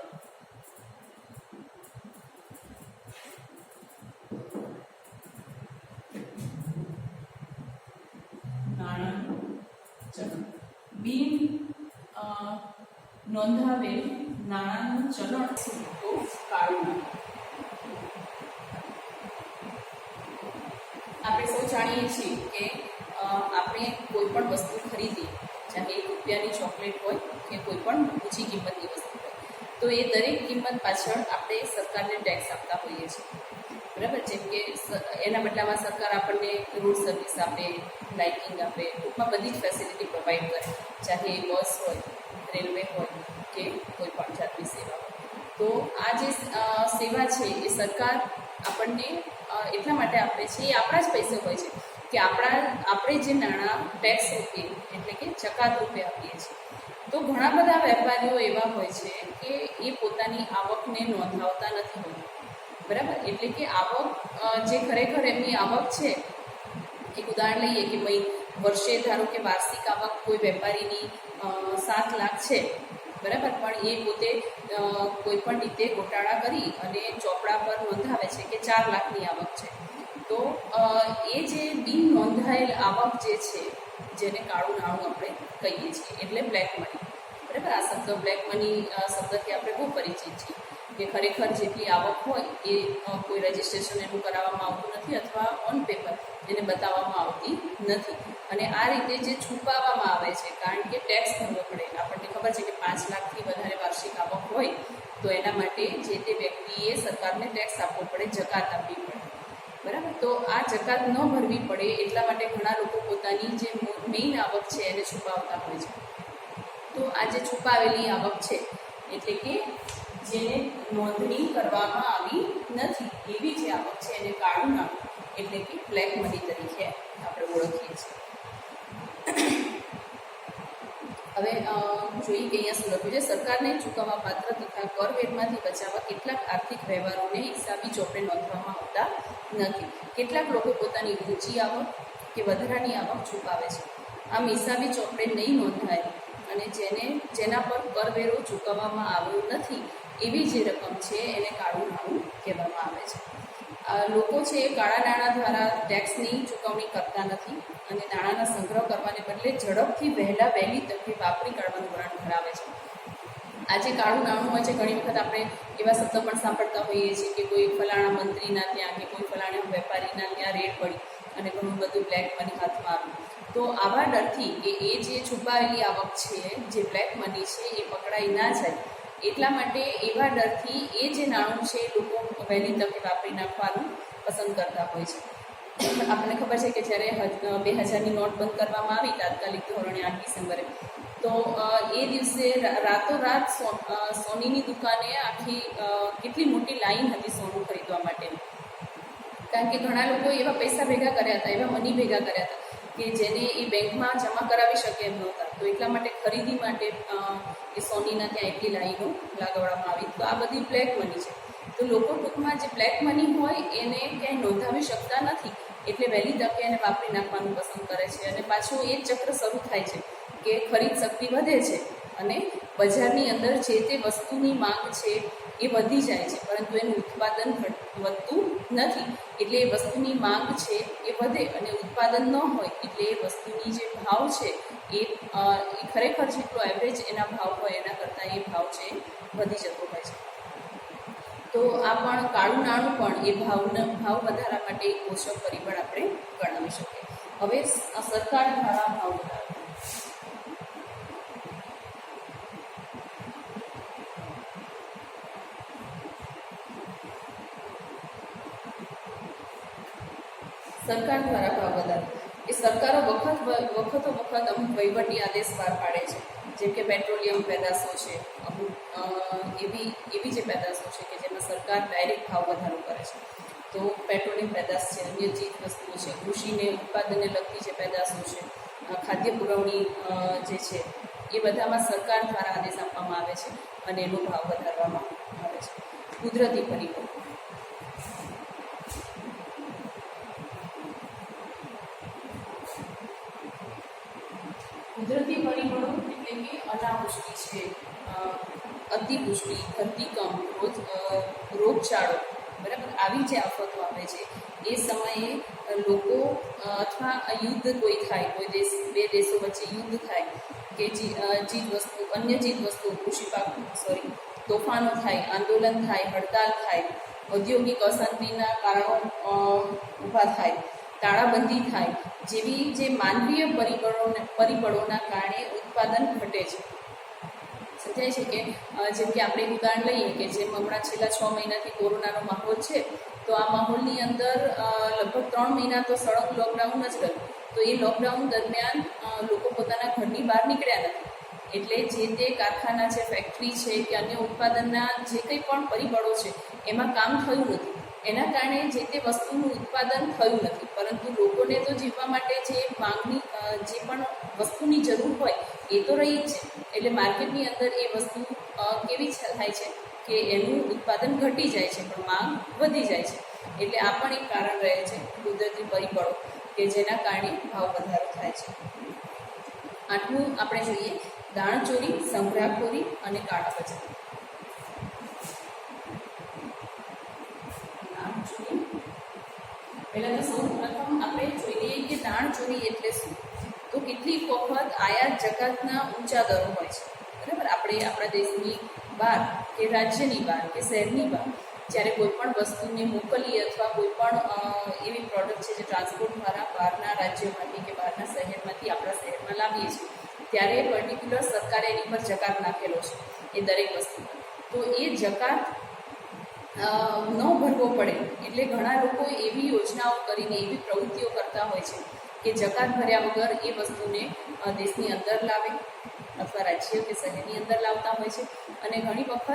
બિન નોંધાવેલ નાણાંનું ચલણ તો કાળું નાણું. આપણે સૌ જાણીએ છીએ કે આપણે કોઈ પણ વસ્તુ ખરીદી, ચાહે રૂપિયાની ચોકલેટ હોય કે કોઈ પણ ઊંચી કિંમતની વસ્તુ હોય, તો એ દરેક કિંમત પાછળ આપણે સરકારને ટેક્સ આપતા હોઈએ છીએ, બરાબર. જેમ કે એના બદલામાં સરકાર આપણને રોડ સર્વિસ આપે, લાઇટિંગ આપે, ટૂંકમાં બધી જ ફેસિલિટી પ્રોવાઈડ કરે, ચાહે એ બસ હોય, રેલવે હોય કે કોઈ પણ જાતની સેવા હોય. તો આ જે સેવા છે એ સરકાર આપણને એટલા માટે આપે છે, એ આપણા જ પૈસે હોય છે કે આપણે જે નાણાં ટેક્સ રૂપે એટલે કે જકાત રૂપે આપીએ છીએ. તો ઘણા બધા વેપારીઓ એવા હોય છે કે એ પોતાની આવકને નોંધાવતા નથી હોતા, બરાબર. એટલે કે આવક જે ખરેખર એમની આવક છે, એક ઉદાહરણ લઈએ કે ભાઈ વર્ષે ધારો કે વાર્ષિક આવક કોઈ વેપારીની 7 લાખ છે, બરાબર, પણ એ પોતે કોઈ પણ રીતે ગોટાળા કરી અને ચોપડા પર નોંધાવે છે કે 4 લાખની આવક છે. તો એ જે બિન નોંધાયેલ આવક જે છે, જેને કાળું નાણું આપણે કહીએ છીએ, એટલે બ્લેક મની, બરાબર. આ શબ્દ બ્લેક મની શબ્દથી આપણે બહુ પરિચિત છીએ કે ખરેખર જેટલી આવક હોય એ કોઈ રજિસ્ટ્રેશન એનું કરાવવામાં આવતું નથી અથવા ઓન પેપર એને બતાવવામાં આવતી નથી. અને આ રીતે જે છુપાવવામાં આવે છે, કારણ કે ટેક્સ ભરવો પડે. આપણને ખબર છે કે 5 લાખથી વધારે વાર્ષિક આવક હોય તો એના માટે જે તે વ્યક્તિએ સરકારને ટેક્સ આપવો પડે, જકાત આપવી પડે, બરાબર. તો આ જકાત ન ભરવી પડે એટલા માટે ઘણા લોકો પોતાની જે મેઇન આવક છે એને છુપાવતા હોય છે. તો આ જે છુપાવેલી આવક છે એટલે કે જેને નોંધણી કરવામાં આવી નથી એવી જે આવક છે એને કાળું નાણું એટલે કે બ્લેક મની તરીકે આપણે ઓળખીએ છીએ. હવે જોઈએ કે અહીંયા શું લખ્યું છે, સરકારને ચૂકવવા પાત્ર તથા કરવેરમાંથી બચાવવા કેટલાક આર્થિક વ્યવહારોને હિસાબી ચોપડે નોંધવામાં આવતા નથી. કેટલાક લોકો પોતાની ઊંચી આવક કે વધારાની આવક છુપાવે છે. આમ હિસાબી ચોપડે નહીં નોંધાય અને જેના પર કરવેરો ચૂકવવામાં આવ્યો નથી એવી જે રકમ છે એને કાળું નાણું કહેવામાં આવે છે. લોકો છે એ કાળા નાણાં દ્વારા ટેક્સની ચૂકવણી કરતા નથી અને નાણાંનો સંગ્રહ કરવાને બદલે ઝડપથી વહેલી તકે વાપરી કાઢવાનું વલણ ધરાવે છે. આ જે કાળું નાણું હોય છે, ઘણી વખત આપણે એવા શબ્દ પણ સાંભળતા હોઈએ છીએ કે કોઈ ફલાણા મંત્રીના ત્યાં કે કોઈ ફલાણા વેપારીના ત્યાં રેડ પડી અને ઘણું બધું બ્લેક મની હાથમાં આવ્યું. તો આવા ડરથી કે એ જે છુપાવેલી આવક છે, જે બ્લેક મની છે, એ પકડાઈ ના જાય એટલા માટે એવા ડરથી એ જે નાણું છે લોકો વહેલી તકે વાપરી નાખવાનું પસંદ કરતા હોય છે. આપણને ખબર છે કે જ્યારે 2000ની નોટ બંધ કરવામાં આવી તાત્કાલિક ધોરણે 8 ડિસેમ્બરે, તો એ દિવસે રાતોરાત સોનીની દુકાને આખી કેટલી મોટી લાઈન હતી સોનું ખરીદવા માટેની, કારણ કે ઘણા લોકો એવા પૈસા ભેગા કર્યા હતા, એવા મની ભેગા કર્યા હતા કે જેને એ બેંકમાં જમા કરાવી શકે એમ નહોતા. તો એટલા માટે ખરીદી માટે એ સોનીના ત્યાં એટલી લાઈનો લગાવવામાં આવી. તો આ બધી બ્લેક મની છે. તો લોકો ટૂંકમાં જે બ્લેક મની હોય એને ક્યાંય નોંધાવી શકતા નથી એટલે વહેલી તકે એને વાપરી નાખવાનું પસંદ કરે છે અને પાછું એ જ ચક્ર શરૂ થાય છે કે ખરીદ શક્તિ વધે છે અને બજારની અંદર જે તે વસ્તુની માંગ છે એ વધી જાય છે, પરંતુ એનું ઉત્પાદન વધતું નથી. એટલે એ વસ્તુની માંગ છે એ વધે અને ઉત્પાદન ન હોય એટલે એ વસ્તુની જે ભાવ છે એ ખરેખર જેટલો એવરેજ એના ભાવ હોય એના કરતાં એ ભાવ છે વધી જતો હોય છે. તો આ પણ કાળું નાણું પણ એ ભાવ વધારા માટે એક પોષક પરિબળ આપણે ગણાવી શકીએ. હવે સરકાર દ્વારા ભાવ વધારો. સરકાર દ્વારા ભાવ વધારો એ સરકારો વખતો વખત અમુક વહીવટી આદેશ બહાર પાડે છે, જેમ કે પેટ્રોલિયમ પેદાશો છે, અમુક એવી જે પેદાશો છે કે જેમાં સરકાર ડાયરેક્ટ ભાવ વધારો કરે છે. તો પેટ્રોલિયમ પેદાશ છે, અન્ય ચીજ વસ્તુઓ છે, કૃષિને ઉત્પાદનને લગતી જે પેદાશો છે, ખાદ્ય પુરવણી જે છે એ બધામાં સરકાર દ્વારા આદેશ આપવામાં આવે છે અને એનો ભાવ વધારવામાં આવે છે. કુદરતી પરિબળો. કુદરતી પરિબળો એટલે કે અનાવૃષ્ટિ છે, અતિવૃષ્ટિ, ધરતીકંપ, રોગચાળો, બરાબર, આવી જે આફતો આવે છે એ સમયે લોકો અથવા યુદ્ધ કોઈ થાય, બે દેશો વચ્ચે યુદ્ધ થાય કે અન્ય ચીજ વસ્તુઓ કૃષિ પાક તોફાનો થાય, આંદોલન થાય, હડતાલ થાય, ઔદ્યોગિક અશાંતિના કારણો ઊભા થાય, તાળાબંધી થાય જેવી જે માનવીય પરિબળોના કારણે ઉત્પાદન ઘટે છે. સમજાય છે કે જેમ કે આપણે એક ઉદાહરણ લઈએ કે જેમ હમણાં છેલ્લા 6 મહિનાથી કોરોનાનો માહોલ છે, તો આ માહોલની અંદર લગભગ 3 મહિના તો સળંગ લોકડાઉન જ રહ્યું. તો એ લોકડાઉન દરમિયાન લોકો પોતાના ઘરની બહાર નીકળ્યા નથી, એટલે જે તે કારખાના છે, ફેક્ટરી છે કે અન્ય ઉત્પાદનના જે કંઈ પણ પરિબળો છે એમાં કામ થયું નથી. એના કારણે જે તે વસ્તુનું ઉત્પાદન થયું નથી, પરંતુ લોકોને તો જીવવા માટે જે માંગની જે પણ વસ્તુની જરૂર હોય એ તો રહી જ છે. એટલે માર્કેટની અંદર એ વસ્તુ કેવી થાય છે કે એનું ઉત્પાદન ઘટી જાય છે પણ માંગ વધી જાય છે. એટલે આ પણ એક કારણ રહે છે કુદરતી પરિબળો કે જેના કારણે ભાવ વધારો થાય છે. 8મું આપણે જોઈએ દાણચોરી, સંગ્રહખોરી અને કાળા બજાર. પહેલાં તો સૌ પ્રથમ આપણે જોઈ લઈએ કે દાણચોરી એટલે શું. તો કેટલીક વખત આયાત જકાતના ઊંચા દરો હોય છે, બરાબર. આપણે આપણા દેશની બહાર કે રાજ્યની બહાર કે શહેરની બહાર જ્યારે કોઈ પણ વસ્તુને મોકલીએ અથવા કોઈ પણ એવી પ્રોડક્ટ છે જે ટ્રાન્સપોર્ટ દ્વારા બહારના રાજ્યોમાંથી કે બહારના શહેરમાંથી આપણા શહેરમાં લાવીએ છીએ, ત્યારે પર્ટિક્યુલર સરકારે એની પર જકાત નાખેલો છે એ દરેક વસ્તુ પર. તો એ જકાત ન ભરવો પડે એટલે ઘણા લોકો એવી યોજનાઓ કરીને એવી પ્રવૃત્તિઓ કરતા હોય છે કે જકાત ભર્યા વગર એ વસ્તુને દેશની અંદર લાવે અથવા રાજ્ય કે શહેરની અંદર લાવતા હોય છે. અને ઘણી વખત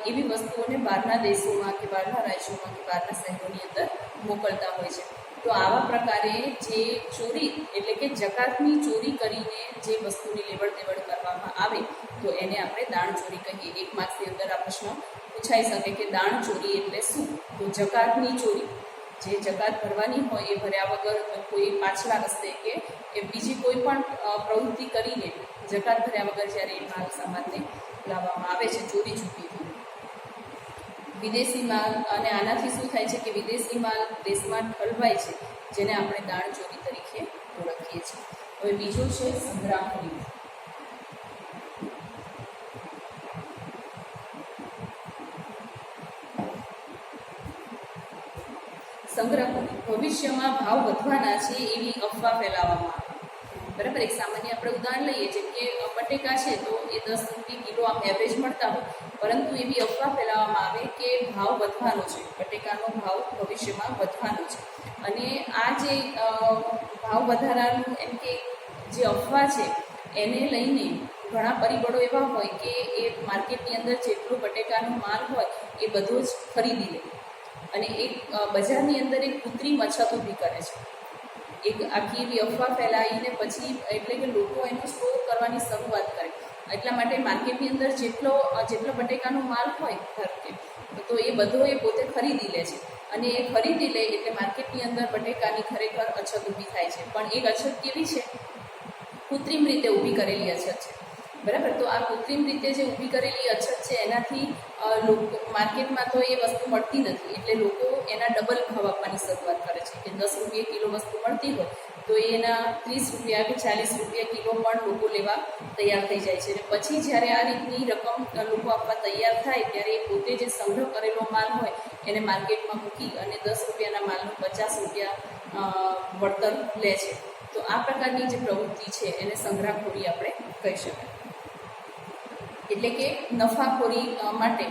એવી વસ્તુઓને બહારના દેશોમાં કે બહારના રાજ્યોમાં કે બહારના શહેરોની અંદર મોકલતા હોય છે. તો આવા પ્રકારે જે ચોરી એટલે કે જકાતની ચોરી કરીને જે વસ્તુની લેવડ દેવડ કરવામાં આવે તો એને આપણે દાણચોરી કહીએ. 1 માર્ક્સની અંદર આ પ્રશ્ન પૂછાઈ શકે કે દાણચોરી એટલે શું. તો જકાતની ચોરી, જે જકાત ભરવાની હોય એ ભર્યા વગર કોઈ પાછલા રસ્તે કે બીજી કોઈ પણ પ્રવૃત્તિ કરીને જકાત ભર્યા વગર જ્યારે એ માલ સામાનને લાવવામાં આવે છે ચોરી છૂપીથી. વિદેશી માલ, અને આનાથી શું થાય છે કે વિદેશી માલ દેશમાં ઠલવાય છે, જેને આપણે દાણચોરી તરીકે ઓળખીએ છીએ. હવે બીજું છે સંગ્રહખોરી. સંગ્રહખોરી ભવિષ્યમાં ભાવ વધવાના છે એવી અફવા ફેલાવવામાં આવે, બરાબર. એક સામાન્ય આપણે ઉદાહરણ લઈએ, જેમ કે બટેકા છે તો એ 10 રૂપિયા કિલો આમ એવરેજ મળતા હોય, પરંતુ એવી અફવા ફેલાવવામાં આવે કે ભાવ વધવાનો છે, બટેકાનો ભાવ ભવિષ્યમાં વધવાનો છે. અને આ જે ભાવ વધારાનું એમ કે જે અફવા છે એને લઈને ઘણા પરિબળો એવા હોય કે એ માર્કેટની અંદર જેટલો બટેકાનો માલ હોય એ બધો જ ખરીદી લે અને એક બજારની અંદર એક કૃત્રિમ અછત ઊભી કરે છે. એક આખી એવી અફવા ફેલાવીને પછી એટલે કે લોકો એનો સ્ટોર કરવાની શરૂઆત કરે. એટલા માટે માર્કેટની અંદર જેટલો બટેકાનો માલ હોય ધારો તો એ બધો એ પોતે ખરીદી લે છે અને એ ખરીદી લે એટલે માર્કેટની અંદર બટેકાની ખરેખર અછત ઊભી થાય છે. પણ એક અછત કેવી છે કૃત્રિમ રીતે ઊભી કરેલી અછત છે, બરાબર. તો આ કૃત્રિમ રીતે જે ઊભી કરેલી અછત છે એનાથી લોકો માર્કેટમાં તો એ વસ્તુ મળતી નથી, એટલે લોકો એના ડબલ ભાવ આપવાની શરૂઆત કરે છે કે 10 રૂપિયા કિલો વસ્તુ મળતી હોય તો એના 30 રૂપિયા કે 40 રૂપિયા કિલો પણ લોકો લેવા તૈયાર થઈ જાય છે. અને પછી જ્યારે આ રીતની રકમ લોકો આપવા તૈયાર થાય ત્યારે એ પોતે જે સંગ્રહ કરેલો માલ હોય એને માર્કેટમાં મૂકી અને 10 રૂપિયાના માલનું 50 રૂપિયા વળતર લે છે. તો આ પ્રકારની જે પ્રવૃત્તિ છે એને સંગ્રહખોરી આપણે કહી શકાય. એટલે કે નફાખોરી માટે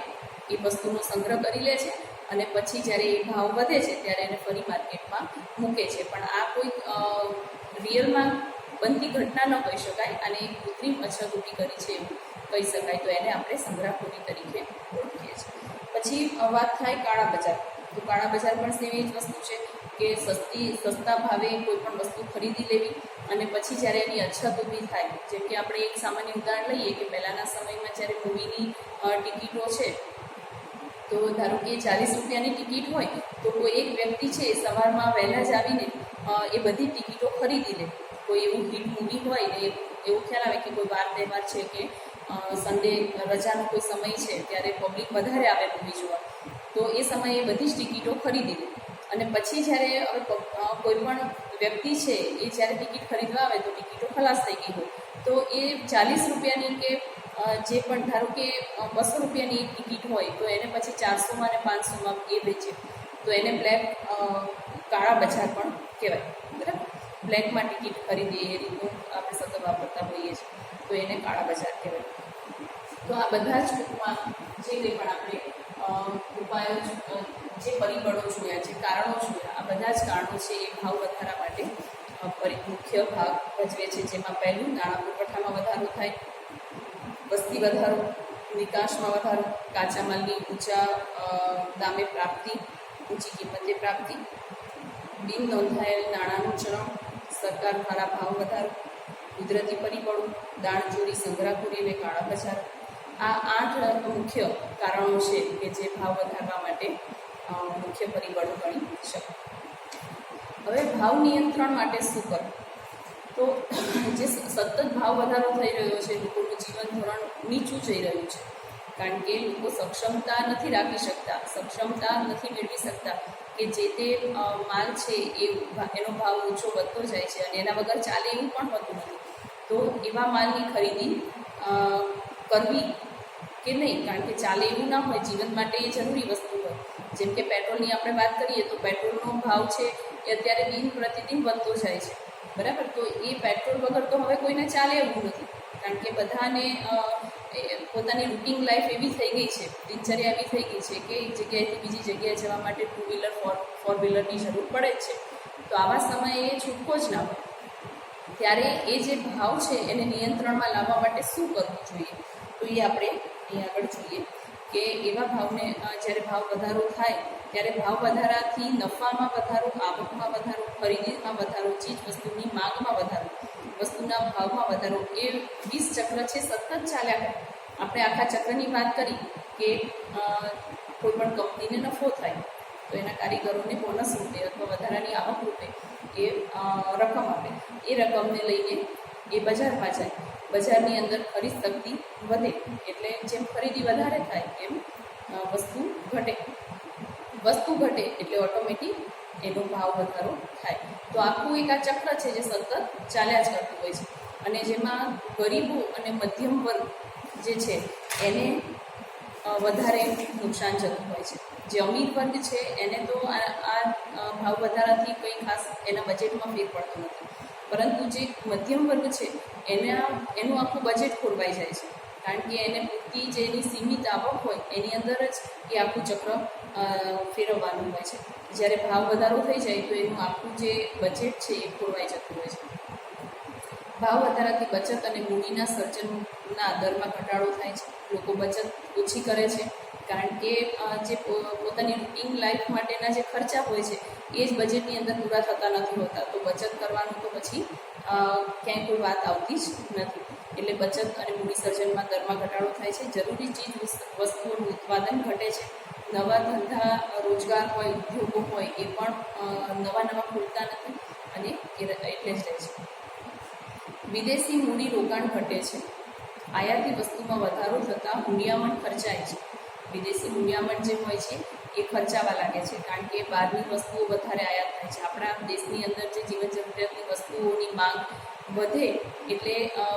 એ વસ્તુનો સંગ્રહ કરી લે છે અને પછી જ્યારે એ ભાવ વધે છે ત્યારે એને ફરી માર્કેટમાં મૂકે છે. પણ આ કોઈ રિયલમાં બનતી ઘટના ન કહી શકાય, અને એક કૃત્રિમ અછત ઊભી કરી છે એવું કહી શકાય. તો એને આપણે સંગ્રહખોરી તરીકે ઓળખીએ છીએ. પછી વાત થાય કાળા બજાર. તો કાળા બજાર પણ એવી જ વસ્તુ છે કે સસ્તા ભાવે કોઈ પણ વસ્તુ ખરીદી લેવી અને પછી જ્યારે એની અછત ઊભી થાય, જેમ કે આપણે એક સામાન્ય ઉદાહરણ લઈએ કે પહેલાંના સમયમાં જ્યારે મૂવીની ટિકિટો છે તો ધારો કે 40 રૂપિયાની ટિકિટ હોય તો કોઈ એક વ્યક્તિ છે એ સવારમાં વહેલા જ આવીને એ બધી ટિકિટો ખરીદી લે. કોઈ એવું હિટ મૂવી હોય ને એવું ખ્યાલ આવે કે કોઈ વાર તહેવાર છે કે સન્ડે રજાનો કોઈ સમય છે ત્યારે પબ્લિક વધારે આવે મૂવી જોવા, તો એ સમયે બધી જ ટિકિટો ખરીદી લે. અને પછી જ્યારે હવે કોઈ પણ વ્યક્તિ છે એ જ્યારે ટિકિટ ખરીદવા આવે તો ટિકિટો ખલાસ થઈ ગઈ હોય તો એ 40 રૂપિયાની કે જે પણ ધારો કે 200 રૂપિયાની એક ટિકિટ હોય તો એને પછી 400માં અને 500માં એ વેચે, તો એને બ્લેક કાળા બજાર પણ કહેવાય, બરાબર. બ્લેકમાં ટિકિટ ખરીદીએ એ રીતનું આપણે સતત વાપરતા હોઈએ છીએ, તો એને કાળા બજાર કહેવાય. તો આ બધા જ ટૂંકમાં જે કંઈ પણ આપણે ઉપાયો, જે પરિબળો જોયા, જે કારણો જોયા, આ બધા જ કારણો છે એ ભાવ વધારા માટે મુખ્ય ભાગ ભજવે છે. જેમાં પહેલું નાણાં પુરવઠામાં વધારો થાય, વસ્તી વધારો, નિકાસમાં વધારો, કાચા માલની ઊંચા દામે પ્રાપ્તિ, ઊંચી કિંમતે પ્રાપ્તિ, બિન નોંધાયેલ નાણાંનું ચલણ, સરકાર દ્વારા ભાવ વધારો, કુદરતી પરિબળો, દાણચોરી, સંગ્રહખોરી અને કાળા બજાર. આ 8 મુખ્ય કારણો છે કે જે ભાવ વધારવા માટે મુખ્ય પરિબળો ગણી શકાય. હવે ભાવ નિયંત્રણ માટે શું કરવું? તો જે સતત ભાવ વધારો થઈ રહ્યો છે, લોકોનું જીવન ધોરણ નીચું જઈ રહ્યું છે, કારણ કે લોકો સક્ષમતા નથી રાખી શકતા, સક્ષમતા નથી મેળવી શકતા કે જે તે માલ છે એનો ભાવ ઊંચો વધતો જાય છે અને એના વગર ચાલે એવું પણ હોતું નથી. તો એવા માલની ખરીદી કરવી કે નહીં, કારણ કે ચાલે એવું ના હોય, જીવન માટે એ જરૂરી વસ્તુ હોય. જેમ કે પેટ્રોલની આપણે વાત કરીએ તો પેટ્રોલનો ભાવ છે એ અત્યારે દિન પ્રતિદિન વધતો જાય છે, બરાબર. તો એ પેટ્રોલ વગર તો હવે કોઈને ચાલે એવું નથી, કારણ કે બધાને પોતાની રૂટીન લાઈફ એવી થઈ ગઈ છે, દિનચર્યા એવી થઈ ગઈ છે કે એક જગ્યાએથી બીજી જગ્યાએ જવા માટે 2 વ્હીલર 4 વ્હીલરની જરૂર પડે જ છે. તો આવા સમયે એ છૂટકો જ ના હોય. ત્યારે એ જે ભાવ છે એને નિયંત્રણમાં લાવવા માટે શું કરવું જોઈએ? તો એ આપણે અહીં આગળ જોઈએ કે એવા ભાવને જ્યારે ભાવ વધારો થાય ત્યારે ભાવ વધારાથી નફામાં વધારો, આવકમાં વધારો, ખરીદીમાં વધારો, ચીજ વસ્તુની માંગમાં વધારો, વસ્તુના ભાવમાં વધારો, એ 20 ચક્ર છે સતત ચાલ્યા કરે. આપણે આખા ચક્રની વાત કરી કે કોઈ પણ કંપનીને નફો થાય તો એના કારીગરોને બોનસ રૂપે અથવા વધારાની આવક રૂપે એ રકમ આપે. એ રકમને લઈને એ બજારમાં જાય, બજારની અંદર ખરીદ શક્તિ વધે, એટલે જેમ ખરીદી વધારે થાય એમ વસ્તુ ઘટે, વસ્તુ ઘટે એટલે ઓટોમેટિક એનો ભાવ વધારો થાય. તો આખું એક આ ચક્ર છે જે સતત ચાલ્યા જ કરતું હોય છે, અને જેમાં ગરીબો અને મધ્યમ વર્ગ જે છે એને વધારે નુકસાન જતું હોય છે. જે અમીર વર્ગ છે એને તો આ ભાવ વધારાથી કંઈ ખાસ એના બજેટમાં ફેર પડતો નથી, પરંતુ જે મધ્યમ વર્ગ છે એનું આખું બજેટ ખોરવાઈ જાય છે, કારણ કે એને પૂરતી જે એની સીમિત આવક હોય એની અંદર જ એ આખું ચક્ર ફેરવવાનું હોય છે. જ્યારે ભાવ વધારો થઈ જાય તો એનું આખું જે બજેટ છે એ ખોરવાઈ જતું હોય છે. ભાવ વધારાથી બચત અને મૂડીના સર્જનના દરમાં ઘટાડો થાય છે. લોકો બચત ઓછી કરે છે, કારણ કે જે પોતાની રૂટીન લાઈફ માટેના જે ખર્ચા હોય છે એ જ બજેટની અંદર પૂરા થતા નથી હોતા, તો બચત કરવાનું તો પછી ક્યાંય કોઈ વાત આવતી જ નથી. એટલે બચત અને મૂડી સર્જનમાં દરમાં ઘટાડો થાય છે. જરૂરી ચીજ વસ્તુઓનું ઉત્પાદન ઘટે છે. નવા ધંધા રોજગાર હોય, ઉદ્યોગો હોય એ પણ નવા ખુલતા નથી અને એટલે જ રહે છે. વિદેશી મૂડી રોકાણ ઘટે છે, આયાતી વસ્તુમાં વધારો થતાં મૂંડિયામણ ખર્ચાય છે. વિદેશી મૂંડિયામણ જે હોય છે એ ખર્ચાવા લાગે છે, કારણ કે બહારની વસ્તુઓ વધારે આયાત થાય છે. આપણા દેશની અંદર જે જીવન જરૂરિયાતની વસ્તુઓની માંગ વધે એટલે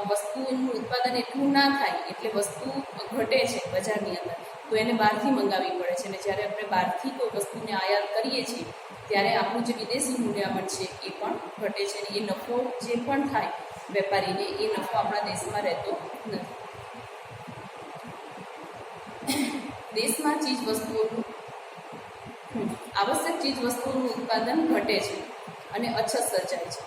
વસ્તુનું ઉત્પાદન એટલું ના થાય, એટલે વસ્તુ ઘટે છે બજારની અંદર, તો એને બહારથી મંગાવવી પડે છે. અને જ્યારે આપણે બહારથી કોઈ વસ્તુને આયાત કરીએ છીએ ત્યારે આપણું જે વિદેશી મૂંડિયામણ છે એ પણ ઘટે છે. અને એ નફો જે પણ થાય વેપારીને, એ નફો આપણા દેશમાં રહેતો નથી. દેશમાં ચીજ વસ્તુઓનું આવશ્યક ચીજ વસ્તુઓનું ઉત્પાદન ઘટે છે અને અછત સર્જાય છે.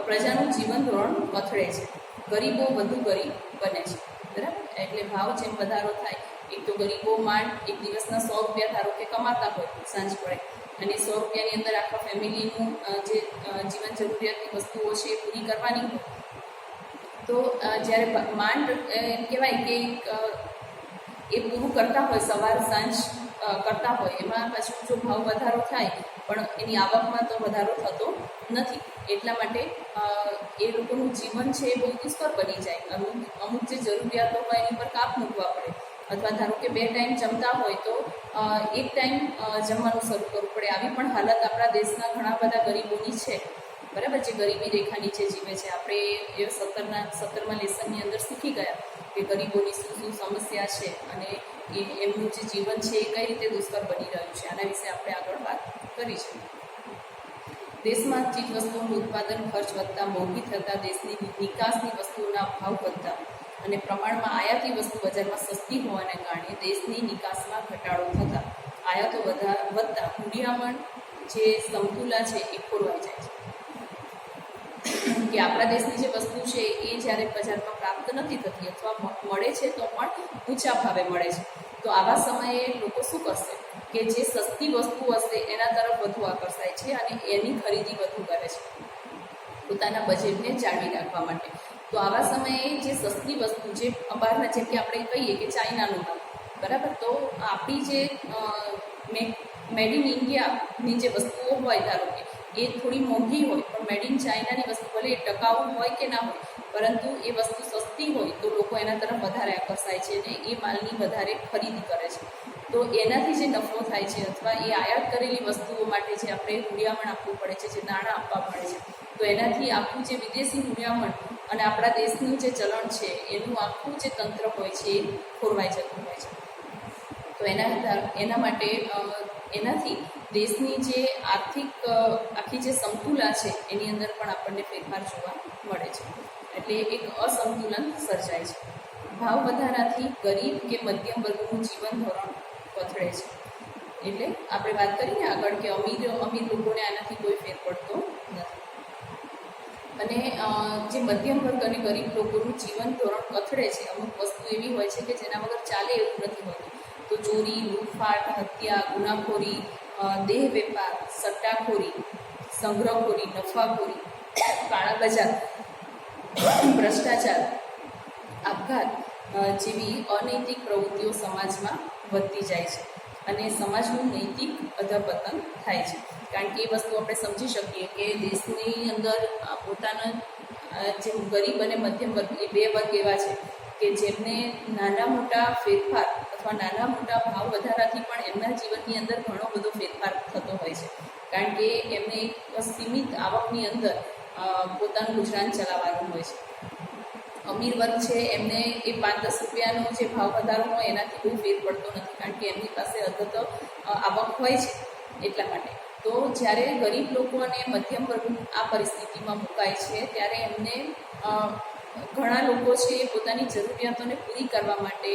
પ્રજાનું જીવન ધોરણ કથળે છે, ગરીબો વધુ ગરીબ બને છે. બરાબર, એટલે ભાવ જેમ વધારો થાય, એક તો ગરીબો માંડ એક દિવસના 100 રૂપિયા ધારો કે કમાતા હોય સાંજ પડે, અને 100 રૂપિયાની અંદર આખા ફેમિલીનું જે જીવન જરૂરિયાતની વસ્તુઓ છે એ પૂરી કરવાની હોય, તો જ્યારે માંડ એમ કહેવાય કે એ પૂરું કરતા હોય, સવાર સાંજ કરતા હોય, એમાં પાછું જો ભાવ વધારો થાય પણ એની આવકમાં તો વધારો થતો નથી. એટલા માટે એ લોકોનું જીવન છે એ બહુ દુષ્કર બની જાય. અમુક જે જરૂરિયાતો હોય એની પર કાપ મૂકવા પડે, અથવા ધારો કે 2 ટાઈમ જમતા હોય તો 1 ટાઈમ જમવાનું શરૂ કરવું પડે. આવી પણ હાલત આપણા દેશના ઘણા બધા ગરીબોની છે. બરાબર, જે ગરીબી રેખા નીચે જીવે છે. આપણે એ 17મા લેસનની અંદર શીખી ગયા કે ગરીબોની શું શું સમસ્યા છે અને એમનું જે જીવન છે એ કઈ રીતે દુષ્કર બની રહ્યું છે. આના વિશે આપણે આગળ વાત કરી છે. દેશમાં ચીજ વસ્તુઓનું ઉત્પાદન ખર્ચ વધતા, મોંઘી થતાં, દેશની નિકાસની વસ્તુઓના ભાવ વધતા અને પ્રમાણમાં આયાતી વસ્તુ બજારમાં સસ્તી હોવાને કારણે દેશની નિકાસમાં ઘટાડો થતાં, આયાતો વધતા મૂંડિયામણ જે સમતુલા છે એ ખોરવાઈ જાય છે. કે આપણા દેશની જે વસ્તુ છે એ જ્યારે બજારમાં પ્રાપ્ત નથી થતી અથવા મળે છે તો પણ ઊંચા ભાવે મળે છે, તો આવા સમયે લોકો શું કરશે કે જે સસ્તી વસ્તુ હશે એના તરફ વધુ આકર્ષાય છે અને એની ખરીદી વધુ કરે છે પોતાના બજેટને જાળવી રાખવા માટે. તો આવા સમયે જે સસ્તી વસ્તુ, જે બહારના, જેમ કે આપણે કહીએ કે ચાઇનાનું માલ, બરાબર, તો આપણી જે મેડ ઇન ઇન્ડિયાની જે વસ્તુઓ હોય, ધારો કે એ થોડી મોંઘી હોય પણ મેડ ઇન ચાઇનાની વસ્તુ ભલે એ ટકાઉ હોય કે ના હોય, પરંતુ એ વસ્તુ સસ્તી હોય તો લોકો એના તરફ વધારે આકર્ષાય છે અને એ માલની વધારે ખરીદી કરે છે. તો એનાથી જે નફો થાય છે, અથવા એ આયાત કરેલી વસ્તુઓ માટે જે આપણે મૂંડિયામણ આપવું પડે છે, જે નાણાં આપવા પડે છે, તો એનાથી આખું જે વિદેશી મૂંડિયામણ અને આપણા દેશનું જે ચલણ છે એનું આખું જે તંત્ર હોય છે એ ખોરવાઈ જતું હોય છે. તો એના માટે એનાથી દેશની જે આર્થિક આખી જે સમતુલા છે એની અંદર પણ આપણને ફેરફાર જોવા મળે છે. એટલે એક અસંતુલન સર્જાય છે. ભાવ વધારાથી ગરીબ કે મધ્યમ વર્ગનું જીવન ધોરણ કથળે છે. એટલે આપણે વાત કરીને આગળ કે અમીર લોકોને આનાથી કોઈ ફેર પડતો નથી, અને જે મધ્યમ વર્ગ અને ગરીબ લોકોનું જીવન ધોરણ કથળે છે. અમુક વસ્તુ એવી હોય છે કે જેના વગર ચાલે એવું નથી હોતું. તો ચોરી, લૂંટફાટ, હત્યા, ગુનાખોરી, દેહ વેપાર, સટ્ટાખોરી, સંગ્રહખોરી, નફાખોરી, કાળા બજાર, ભ્રષ્ટાચાર, આપઘાત જેવી અનૈતિક પ્રવૃત્તિઓ સમાજમાં વધતી જાય છે અને સમાજનું નૈતિક અધપતન થાય છે. કારણ કે એ વસ્તુ આપણે સમજી શકીએ કે દેશની અંદર પોતાના જે ગરીબ અને મધ્યમ વર્ગ, એ 2 વર્ગ એવા છે કે જેમને નાના મોટા ફેરફાર અથવા નાના મોટા ભાવ વધારાથી પણ એમના જીવનની અંદર ઘણો બધો ફેરફાર થતો હોય છે. કારણ કે એમને એક સીમિત આવકની અંદર પોતાનું ગુજરાન ચલાવવાનું હોય છે. અમીર વર્ગ છે એમને એ 5-10 રૂપિયાનો જે ભાવ વધારો હોય એનાથી બહુ ફેર પડતો નથી, કારણ કે એમની પાસે અધત આવક હોય છે. એટલા માટે તો જ્યારે ગરીબ લોકો અને મધ્યમ વર્ગ આ પરિસ્થિતિમાં મુકાય છે ત્યારે એમને ઘણા લોકો છે એ પોતાની જરૂરિયાતોને પૂરી કરવા માટે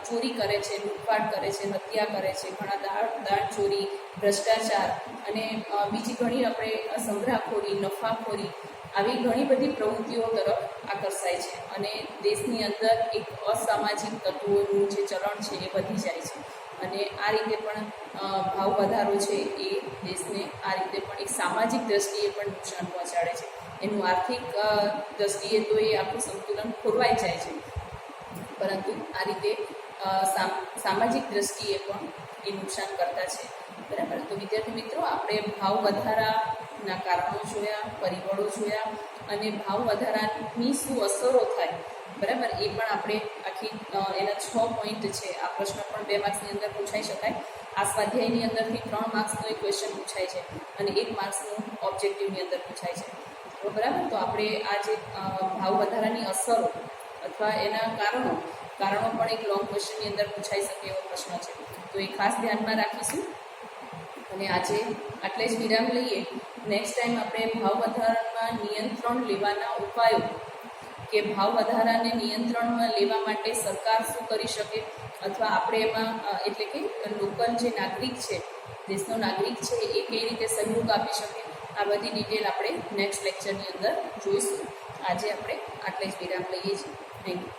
ચોરી કરે છે, લૂંટફાટ કરે છે, હત્યા કરે છે, ઘણા દાણ ચોરી, ભ્રષ્ટાચાર અને બીજી ઘણી આપણે સંગ્રહખોરી, નફાખોરી, આવી ઘણી બધી પ્રવૃત્તિઓ તરફ આકર્ષાય છે અને દેશની અંદર એક અસામાજિક તત્વોનું જે ચલણ છે એ વધી જાય છે. અને આ રીતે પણ ભાવ વધારો છે એ દેશને આ રીતે પણ એક સામાજિક દ્રષ્ટિએ પણ નુકસાન પહોંચાડે છે. એનું આર્થિક દ્રષ્ટિએ તો એ આખું સંતુલન ખોરવાઈ જાય છે, પરંતુ આ રીતે સામાજિક દ્રષ્ટિએ પણ એ નુકસાન કરતા છે. બરાબર, તો વિદ્યાર્થી મિત્રો, આપણે ભાવ વધારાના કારણો જોયા, પરિબળો જોયા અને ભાવ વધારાની શું અસરો થાય, બરાબર, એ પણ આપણે આખી એના 6 પોઈન્ટ છે. આ પ્રશ્ન પણ 2 માર્ક્સની અંદર પૂછાઈ શકાય. આ સ્વાધ્યાયની અંદરથી 3 માર્ક્સનો એક ક્વેશ્ચન પૂછાય છે અને 1 માર્ક્સનું ઓબ્જેક્ટિવની અંદર પૂછાય છે. તો બરાબર, તો આપણે આ જે ભાવ વધારાની અસરો અથવા એના કારણો પણ એક લોંગ ક્વેશ્ચનની અંદર પૂછાઈ શકે એવો પ્રશ્ન છે. તો એ ખાસ ધ્યાનમાં રાખીશું. અને આજે આટલે જ વિરામ લઈએ. નેક્સ્ટ ટાઈમ આપણે ભાવ વધારામાં નિયંત્રણ લેવાના ઉપાયો, કે ભાવ વધારાને નિયંત્રણમાં લેવા માટે સરકાર શું કરી શકે, અથવા આપણે એમાં એટલે કે લોકલ જે નાગરિક છે, દેશનો નાગરિક છે, એ કઈ રીતે સહયોગ આપી શકે, આ બધી ડિટેલ આપણે નેક્સ્ટ લેક્ચરની અંદર જોઈશું. આજે આપણે આટલે જ વિરામ લઈએ છીએ. Thank you.